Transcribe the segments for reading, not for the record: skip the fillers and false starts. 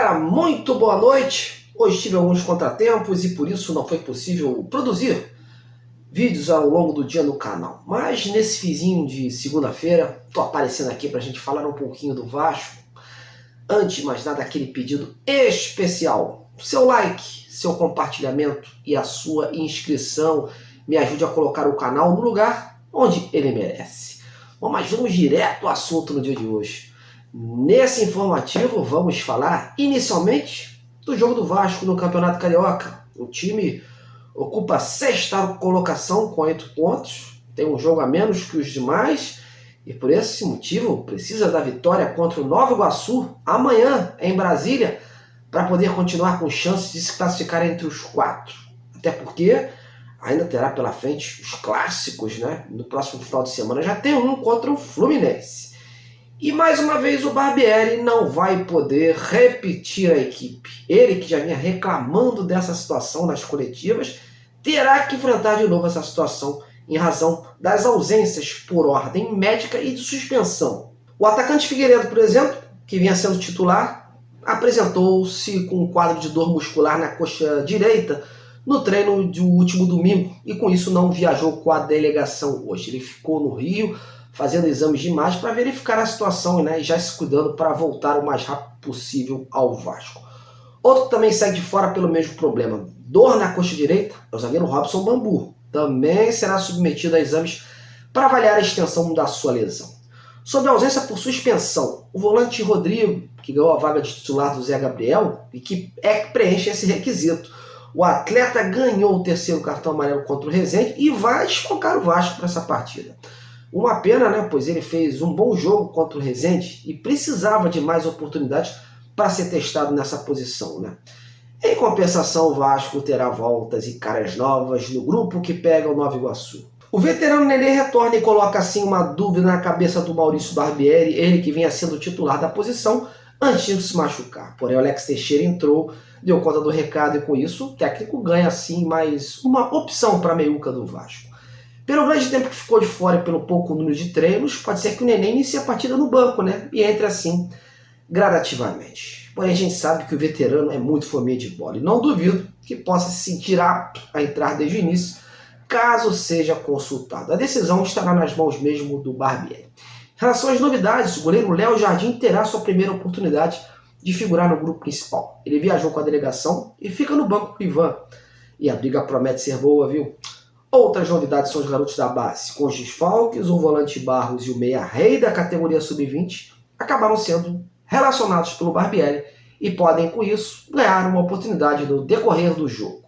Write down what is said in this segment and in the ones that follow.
Galera, muito boa noite. Hoje tive alguns contratempos e por isso não foi possível produzir vídeos ao longo do dia no canal. Mas nesse fizinho de segunda-feira, tô aparecendo aqui pra gente falar um pouquinho do Vasco. Antes de mais nada, aquele pedido especial. Seu like, seu compartilhamento e a sua inscrição me ajude a colocar o canal no lugar onde ele merece. Bom, mas vamos direto ao assunto no dia de hoje. Nesse informativo vamos falar inicialmente do jogo do Vasco no Campeonato Carioca. O time ocupa a sexta colocação com 8 pontos, tem um jogo a menos que os demais e por esse motivo precisa da vitória contra o Nova Iguaçu amanhã em Brasília para poder continuar com chances de se classificar entre os 4. Até porque ainda terá pela frente os clássicos, né? No próximo final de semana já tem um contra o Fluminense. E mais uma vez o Barbieri não vai poder repetir a equipe. Ele que já vinha reclamando dessa situação nas coletivas, terá que enfrentar de novo essa situação em razão das ausências por ordem médica e de suspensão. O atacante Figueiredo, por exemplo, que vinha sendo titular, apresentou-se com um quadro de dor muscular na coxa direita no treino do último domingo e com isso não viajou com a delegação hoje. Ele ficou no Rio fazendo exames de imagem para verificar a situação, né, e já se cuidando para voltar o mais rápido possível ao Vasco. Outro que também segue de fora pelo mesmo problema, dor na coxa direita, é o zagueiro Robson Bambu. Também será submetido a exames para avaliar a extensão da sua lesão. Sobre a ausência por suspensão, o volante Rodrigo, que ganhou a vaga de titular do Zé Gabriel e que preenche esse requisito. O atleta ganhou o terceiro cartão amarelo contra o Resende e vai desfocar o Vasco para essa partida. Uma pena, né? Pois ele fez um bom jogo contra o Resende e precisava de mais oportunidades para ser testado nessa posição, né? Em compensação, o Vasco terá voltas e caras novas no grupo que pega o Nova Iguaçu. O veterano Nenê retorna e coloca assim uma dúvida na cabeça do Maurício Barbieri, ele que vinha sendo titular da posição antes de se machucar. Porém, o Alex Teixeira entrou, deu conta do recado e com isso o técnico ganha assim mais uma opção para a meiuca do Vasco. Pelo grande tempo que ficou de fora e pelo pouco número de treinos, pode ser que o Nenê inicie a partida no banco, né? E entre assim gradativamente. Porém, a gente sabe que o veterano é muito fominha de bola e não duvido que possa se sentir apto a entrar desde o início, caso seja consultado. A decisão estará nas mãos mesmo do Barbieri. Em relação às novidades, o goleiro Léo Jardim terá sua primeira oportunidade de figurar no grupo principal. Ele viajou com a delegação e fica no banco com o Ivan. E a briga promete ser boa, viu? Outras novidades são os garotos da base. Com os desfalques, o volante Barros e o meia-rei da categoria sub-20 acabaram sendo relacionados pelo Barbieri e podem, com isso, ganhar uma oportunidade no decorrer do jogo.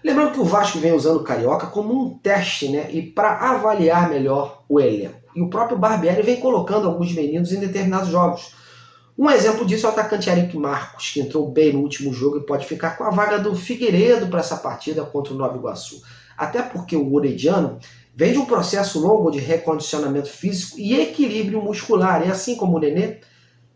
Lembrando que o Vasco vem usando o Carioca como um teste, né, e para avaliar melhor o elenco. E o próprio Barbieri vem colocando alguns meninos em determinados jogos. Um exemplo disso é o atacante Eric Marcos, que entrou bem no último jogo e pode ficar com a vaga do Figueiredo para essa partida contra o Nova Iguaçu. Até porque o Orediano vem de um processo longo de recondicionamento físico e equilíbrio muscular, e assim como o Nenê,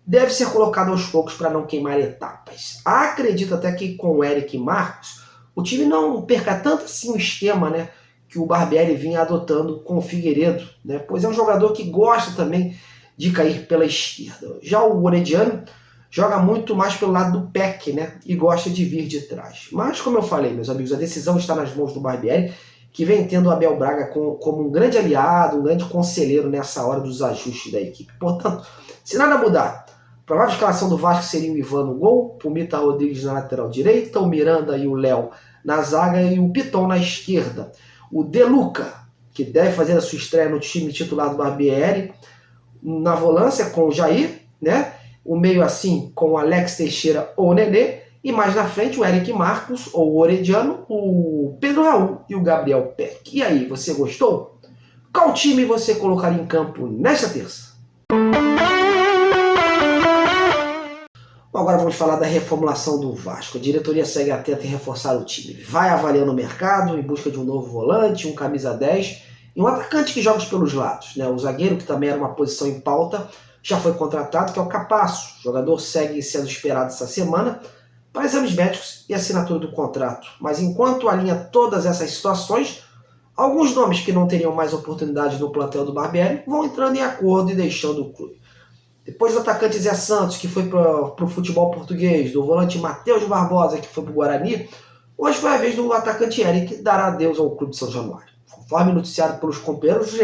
deve ser colocado aos poucos para não queimar etapas. Acredito até que com o Eric Marcos, o time não perca tanto assim o esquema, né, que o Barbieri vinha adotando com o Figueiredo, né, pois é um jogador que gosta também de cair pela esquerda. Já o Orediano joga muito mais pelo lado do PEC, né, e gosta de vir de trás. Mas, como eu falei, meus amigos, a decisão está nas mãos do Barbieri, que vem tendo o Abel Braga como um grande aliado, um grande conselheiro nessa hora dos ajustes da equipe. Portanto, se nada mudar, a provável escalação do Vasco seria o Ivan no gol, o Mita Rodrigues na lateral direita, o Miranda e o Léo na zaga e o Piton na esquerda. O De Luca, que deve fazer a sua estreia no time titular do Barbieri, na volância com o Jair, né? O meio assim com o Alex Teixeira ou o Nenê, e mais na frente o Eric Marcos ou o Orediano, o Pedro Raul e o Gabriel Peck. E aí, você gostou? Qual time você colocaria em campo nesta terça? Bom, agora vamos falar da reformulação do Vasco. A diretoria segue atenta em reforçar o time. Vai avaliando o mercado em busca de um novo volante, um camisa 10 e um atacante que joga pelos lados, né? O zagueiro, que também era uma posição em pauta, já foi contratado, que é o Capasso. O jogador segue sendo esperado essa semana para exames médicos e assinatura do contrato. Mas enquanto alinha todas essas situações, alguns nomes que não teriam mais oportunidade no plantel do Barbieri vão entrando em acordo e deixando o clube. Depois do atacante Zé Santos, que foi para o futebol português, do volante Matheus Barbosa, que foi para o Guarani, hoje foi a vez do atacante Eric, que dará adeus ao clube de São Januário. Conforme noticiado pelos companheiros do GE,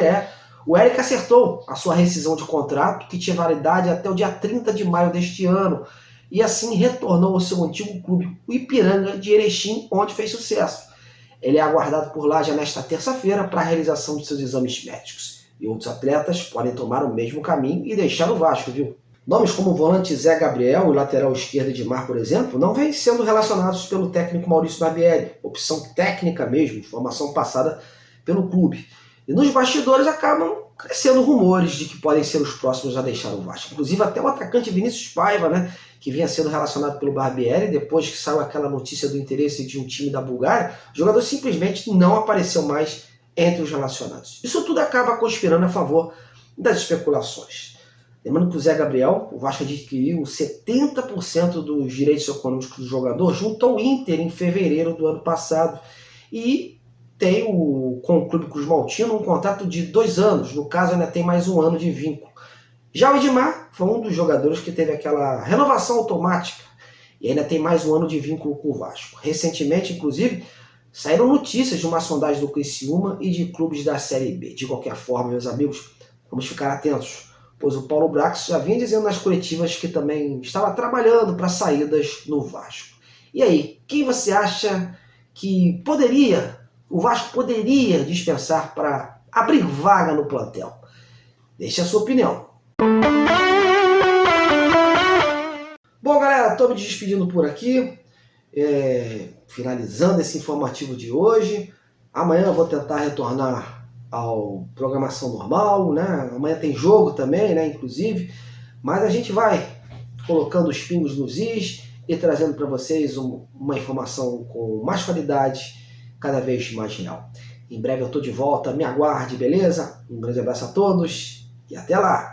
o Eric acertou a sua rescisão de contrato, que tinha validade até o dia 30 de maio deste ano, e assim retornou ao seu antigo clube, o Ipiranga de Erechim, onde fez sucesso. Ele é aguardado por lá já nesta terça-feira para a realização de seus exames médicos. E outros atletas podem tomar o mesmo caminho e deixar o Vasco, viu? Nomes como o volante Zé Gabriel e o lateral esquerdo Edmar, por exemplo, não vêm sendo relacionados pelo técnico Maurício Barbieri, opção técnica mesmo, informação passada pelo clube. E nos bastidores acabam crescendo rumores de que podem ser os próximos a deixar o Vasco. Inclusive até o atacante Vinícius Paiva, né, que vinha sendo relacionado pelo Barbieri, depois que saiu aquela notícia do interesse de um time da Bulgária, o jogador simplesmente não apareceu mais entre os relacionados. Isso tudo acaba conspirando a favor das especulações. Lembrando que o Zé Gabriel, o Vasco adquiriu 70% dos direitos econômicos do jogador junto ao Inter em fevereiro do ano passado. E tem com o Clube Cruz Maltino um contrato de 2 anos, no caso ainda tem mais 1 ano de vínculo. Já o Edmar foi um dos jogadores que teve aquela renovação automática e ainda tem mais 1 ano de vínculo com o Vasco. Recentemente, inclusive, saíram notícias de uma sondagem do Criciúma e de clubes da Série B. De qualquer forma, meus amigos, vamos ficar atentos, pois o Paulo Brax já vinha dizendo nas coletivas que também estava trabalhando para saídas no Vasco. E aí, quem você acha que o Vasco poderia dispensar para abrir vaga no plantel? Deixe a sua opinião. Bom, galera, estou me despedindo por aqui, finalizando esse informativo de hoje. Amanhã eu vou tentar retornar à programação normal, né? Amanhã tem jogo também, né, inclusive, mas a gente vai colocando os pingos nos is e trazendo para vocês uma informação com mais qualidade, cada vez mais real. Em breve eu estou de volta, me aguarde, beleza? Um grande abraço a todos e até lá!